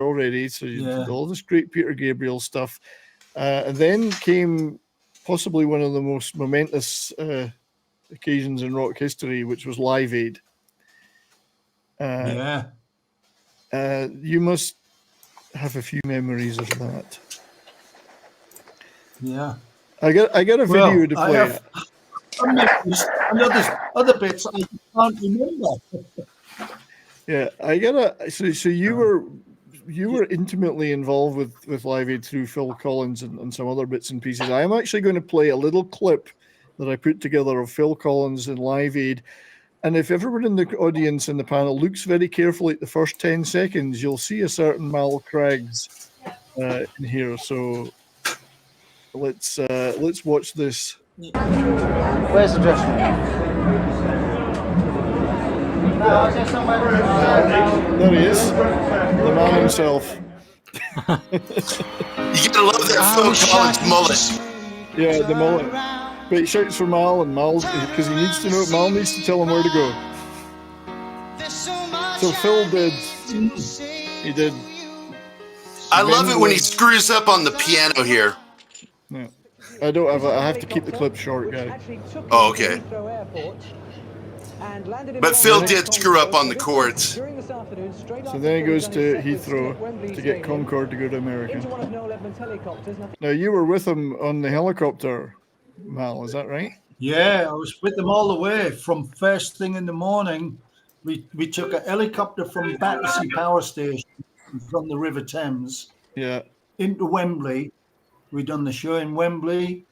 already. So you did all this great Peter Gabriel stuff. And then came possibly one of the most momentous occasions in rock history, which was Live Aid. You must have a few memories of that. Yeah. I got a video to play. I have some memories, and other bits I can't remember. Yeah, so you were intimately involved with Live Aid through Phil Collins and some other bits and pieces. I am actually going to play a little clip that I put together of Phil Collins and Live Aid. And if everyone in the audience and the panel looks very carefully at the first 10 seconds, you'll see a certain Mal Craggs in here. So let's watch this. Where's the dressing room? There he is, the man himself. You gotta love that Phil Collins mullet. Yeah, the mullet. But he shouts for Mal, and Mal's because he needs to know. Mal needs to tell him where to go. So Phil did. He did. I love it when he screws up on the piano here. Yeah. I have to keep the clip short, guy. Oh, okay. But Phil did screw up on the chords. So then he goes to Heathrow to get Concorde to go to America. Now you were with him on the helicopter, Mal, is that right? Yeah, I was with them all the way from first thing in the morning. We took a helicopter from Battersea Power Station from the River Thames into Wembley. We done the show in Wembley.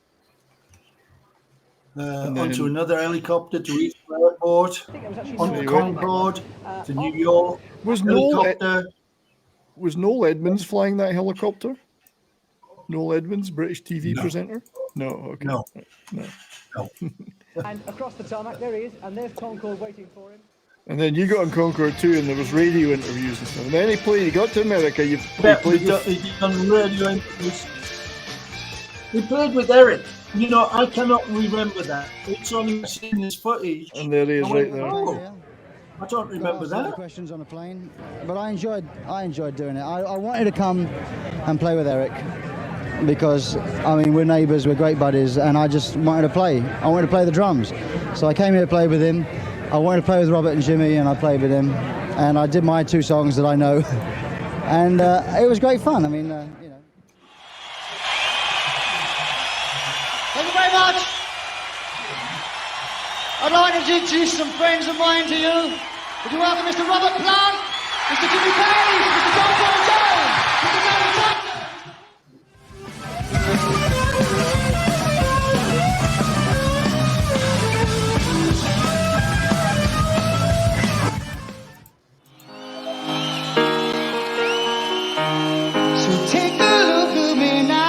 Onto another helicopter to Heathrow Airport, onto Concorde to New York. Was Noel Edmonds flying that helicopter? Noel Edmonds, British TV presenter? No, okay. No. And across the tarmac, there he is, and there's Concorde waiting for him. And then you got on Concorde too, and there was radio interviews and stuff. And then he got to America. He done radio interviews. He played with Eric. You know, I cannot remember that. It's only seen his footage. And there he is, right there. Oh, I don't remember that. Questions on a plane, but I enjoyed doing it. I wanted to come and play with Eric because I mean we're neighbours, we're great buddies, and I just wanted to play. I wanted to play the drums, so I came here to play with him. I wanted to play with Robert and Jimmy, and I played with him, and I did my 2 songs that I know, and it was great fun. I mean, you know. Thank you very much. I'd like to introduce some friends of mine to you. Would you welcome Mr. Robert Plant, Mr. Jimmy Page, Mr. John Paul Jones, Mr. Gary Tucker. So take a look at me now.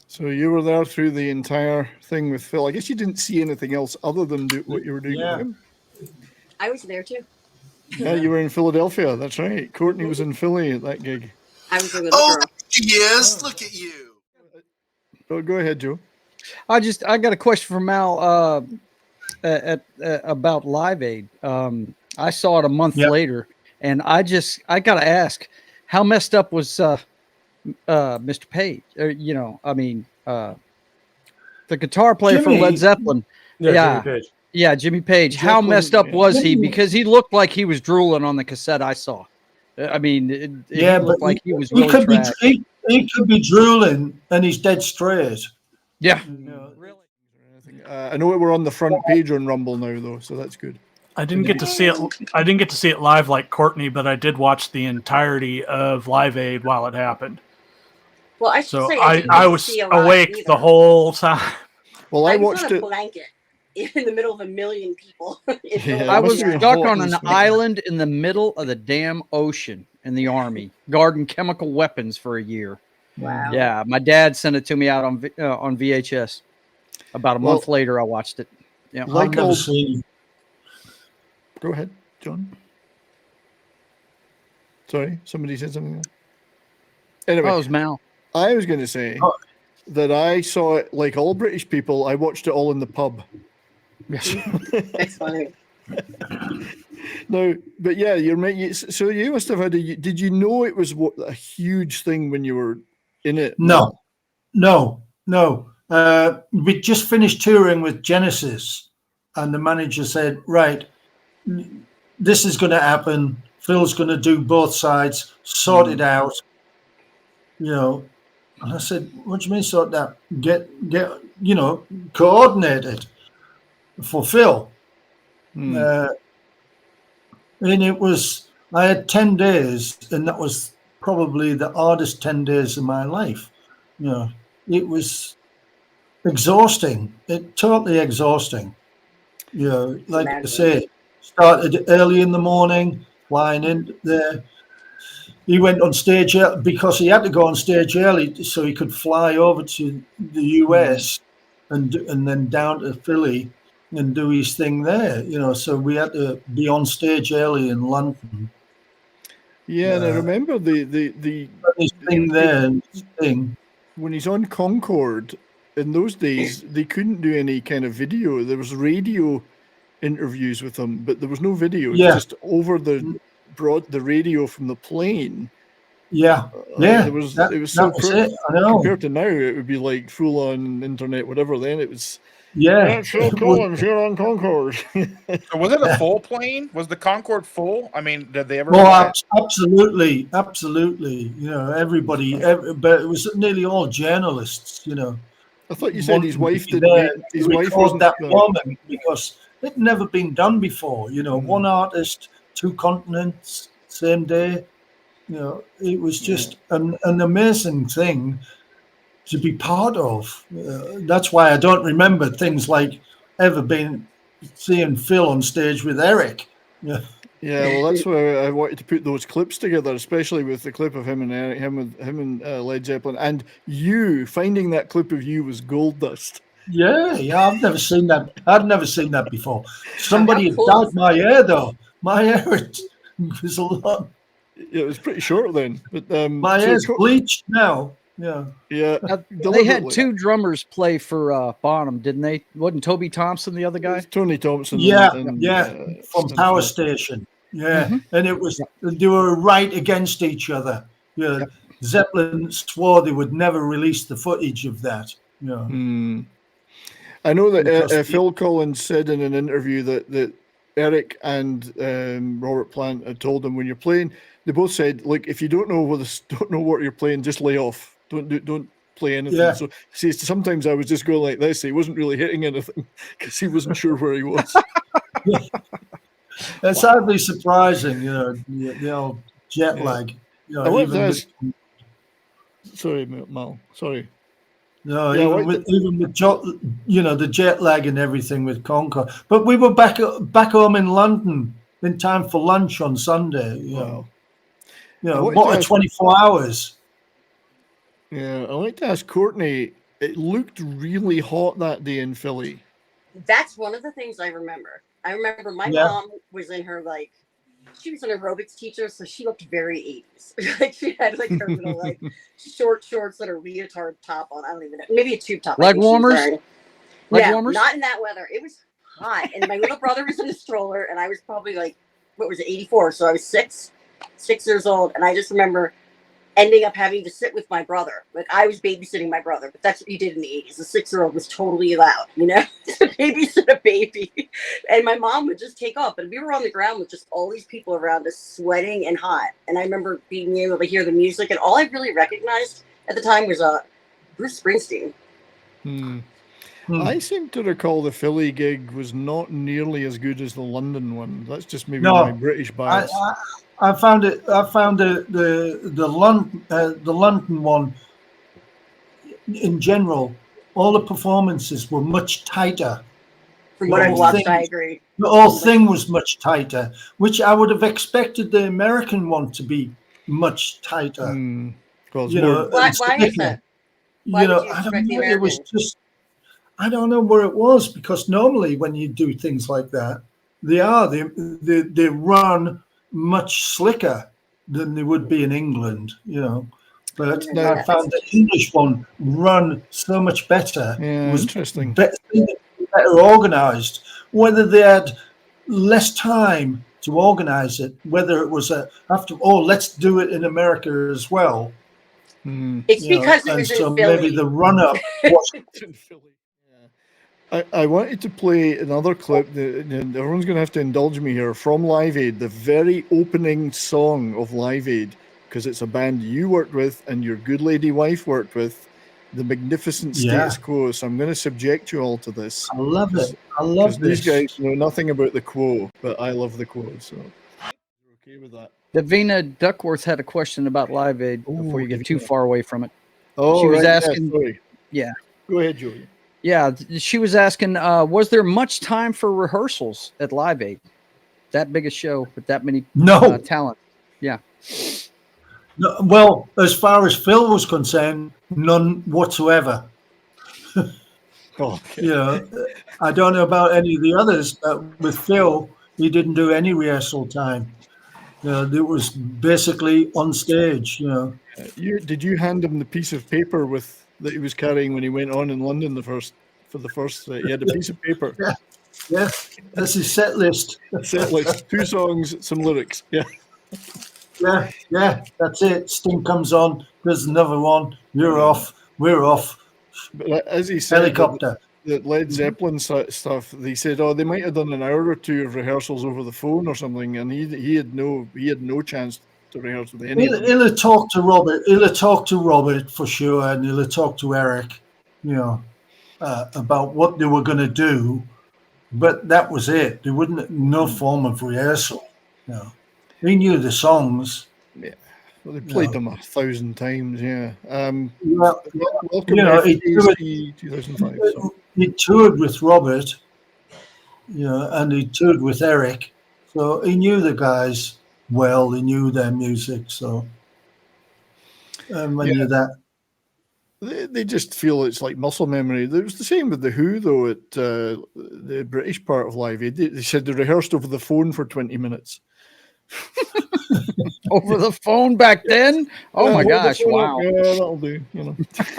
So you were there through the entire thing with Phil. I guess you didn't see anything else other than what you were doing with him. I was there too. Yeah, you were in Philadelphia. That's right. Courtney was in Philly at that gig. I was a little girl. Yes, look at you. Oh, go ahead, Joe. I got a question for Mal about Live Aid. I saw it a month later, and I got to ask, how messed up was Mr. Page? You know, I mean, the guitar player from Led Zeppelin. Jimmy Page. Yeah, Jimmy Page. How messed up was he? Because he looked like he was drooling on the cassette I saw. I mean, he looked like he was really he could be drooling, and he's dead straight. Yeah. Really? I know we're on the front page on Rumble now, though, so that's good. I didn't get to see it. I didn't get to see it live like Courtney, but I did watch the entirety of Live Aid while it happened. Well, I was awake the whole time. Well, I watched on a it. Blanket in the middle of 1 million people. I was stuck on an island in the middle of the damn ocean in the Army, guarding chemical weapons for a year. Wow. Yeah, my dad sent it to me out on VHS. About a month later, I watched it. Yeah, like Go ahead, John. Sorry, somebody said something. Anyway, it was Mal. I was going to say that I saw it like all British people. I watched it all in the pub. That's funny. No, but yeah, you're right. So you must have had did you know it was a huge thing when you were in it? No. We just finished touring with Genesis, and the manager said, right, this is going to happen. Phil's going to do both sides, sort it out. You know, and I said, what do you mean sort that? Get, coordinate it for Phil. And it was, I had 10 days, and that was probably the hardest 10 days of my life. You know, it was exhausting. Totally exhausting. You know, like I say, started early in the morning, flying in there. He went on stage because he had to go on stage early so he could fly over to the US and then down to Philly and do his thing there. You know, so we had to be on stage early in London. Yeah, and I remember the thing there and thing. When he's on Concorde. In those days, they couldn't do any kind of video. There was radio interviews with him, but there was no video. Yeah. Just over the radio from the plane. Yeah, it was so it. I know. Compared to now, it would be like full on internet, whatever. Then it was. Yeah, Phil Collins here on Concorde. So was it a full plane? Was the Concorde full? I mean, did they ever? Oh, absolutely. You know, everybody, but it was nearly all journalists. You know. I thought you said his wife didn't. His wife wasn't that woman because it'd never been done before. You know, one artist, 2 continents, same day. You know, it was just an amazing thing to be part of. That's why I don't remember things like ever seeing Phil on stage with Eric. Yeah. Yeah, well, that's why I wanted to put those clips together, especially with the clip of him and Eric, him and Led Zeppelin, and you finding that clip of you was gold dust. Yeah, I've never seen that. I'd never seen that before. Somebody had dyed my hair though. My hair was a lot. Yeah, it was pretty short then, but my hair's bleached now. Yeah. They had 2 drummers play for Bonham, didn't they? Wasn't Toby Thompson the other guy? Tony Thompson. From Power Station. Yeah, and it was they were right against each other. Yeah, Zeppelin swore they would never release the footage of that. Yeah. I know that Phil Collins said in an interview that Eric and Robert Plant had told him when you're playing, they both said, like, if you don't know what you're playing, just lay off. Don't play anything. Yeah. So see, sometimes I was just going like this. He wasn't really hitting anything because he wasn't sure where he was. It's hardly surprising, you know, the old jet lag. You know, sorry, Mal. Sorry. No, even with the jet lag and everything with Concorde. But we were back home in London in time for lunch on Sunday. Wow. You know, what are 24 hours? Yeah, I'd like to ask Courtney, it looked really hot that day in Philly. That's one of the things I remember. I remember my mom was in her, like, she was an aerobics teacher, so she looked very 80s. Like, she had, like, her little, like, short shorts and a leotard top on. I don't even know. Maybe a tube top. Leg warmers? Leg warmers? Not in that weather. It was hot. And my little brother was in a stroller, and I was probably, like, what was it, 84? So I was 6 years old. And I just remember ending up having to sit with my brother. Like, I was babysitting my brother, but that's what you did in the 80s. A 6-year-old was totally allowed, you know, to babysit a baby. And my mom would just take off. And we were on the ground with just all these people around us, sweating and hot. And I remember being able to hear the music. And all I really recognized at the time was Bruce Springsteen. I seem to recall the Philly gig was not nearly as good as the London one. That's just maybe my British bias. I found the London one in general. All the performances were much tighter. From what I've watched, I agree. The whole thing was much tighter, which I would have expected the American one to be much tighter. You know, why is that? Why would you expect the American? It was just, I don't know where it was, because normally when you do things like that, they run much slicker than they would be in England, you know. but I found the English one run so much better. Yeah, it was interesting. better organized. Whether they had less time to organize it, whether it was let's do it in America as well. It's because it was in Philly. Maybe the run-up was in Philly. I wanted to play another clip. Everyone's going to have to indulge me here from Live Aid, the very opening song of Live Aid, because it's a band you worked with and your good lady wife worked with, the magnificent Status Quo. So I'm going to subject you all to this. I love it. I love this. These guys know nothing about the Quo, but I love the Quo. So you're okay with that. Davina Duckworth had a question about Live Aid before you get too far away from it. Oh, she was asking. Yeah. Go ahead, Joey. Yeah, she was asking, was there much time for rehearsals at Live Aid? That big a show with that many talent? Yeah. No, well, as far as Phil was concerned, none whatsoever. I don't know about any of the others, but with Phil, he didn't do any rehearsal time. It was basically on stage. Did you hand him the piece of paper that he was carrying when he went on in London for the first? He had a piece of paper. Yeah. That's his set list. 2 songs, some lyrics. Yeah. Yeah. That's it. Sting comes on. There's another one. You're off. We're off. But as he said, helicopter. The Led Zeppelin stuff. They said, they might have done an hour or 2 of rehearsals over the phone or something, and he had no chance to rehearse with any. He'll have talked to Robert. He'll have talked to Robert for sure, and he'll have talked to Eric, about what they were going to do. But that was it. There wasn't no form of rehearsal. He knew the songs. Yeah, well, they played them 1,000 times. Yeah. Welcome to 2005. He toured with Robert, and he toured with Eric, so he knew the guys well. He knew their music, so I knew that. They just feel it's like muscle memory. It was the same with the Who, though, at the British part of Live Aid. They said they rehearsed over the phone for 20 minutes. Over the phone back then? Oh my gosh! Wow. Yeah, that'll do. And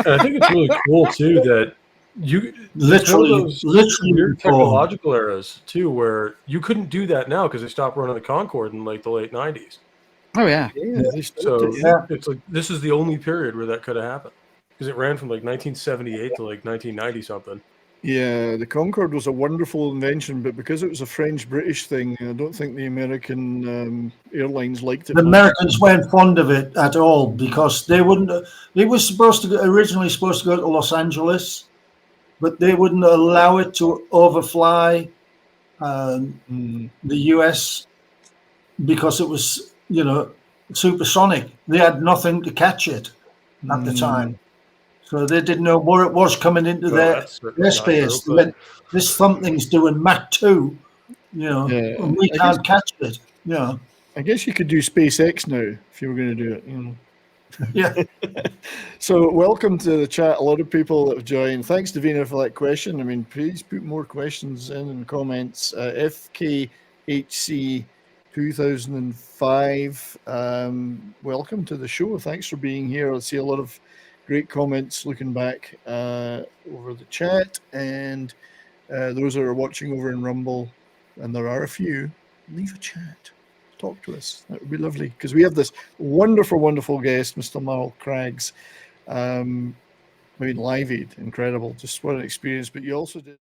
I think it's really cool too that you literally weird technological eras too, where you couldn't do that now because they stopped running the Concorde in like the late 90s. Oh yeah. So it's like this is the only period where that could have happened because it ran from like 1978 to like 1990 something. Yeah, the Concorde was a wonderful invention, but because it was a French-British thing, I don't think the American airlines liked it. The Americans weren't fond of it at all because they wouldn't. It was originally supposed to go to Los Angeles, but they wouldn't allow it to overfly the US because it was, supersonic. They had nothing to catch it at the time. So they didn't know where it was coming into their space. They went, this something's doing Mach 2, and we can't catch it. I guess you could do SpaceX now if you were going to do it. Yeah. So welcome to the chat. A lot of people that have joined. Thanks, Davina, for that question. I mean, please put more questions in the comments. FKHC 2005. Welcome to the show. Thanks for being here. I see a lot of great comments looking back over the chat, and those that are watching over in Rumble, and there are a few, leave a chat. Talk to us. That would be lovely, because we have this wonderful guest, Mr. Marl Craggs. Live Aid, incredible. Just what an experience. But you also did...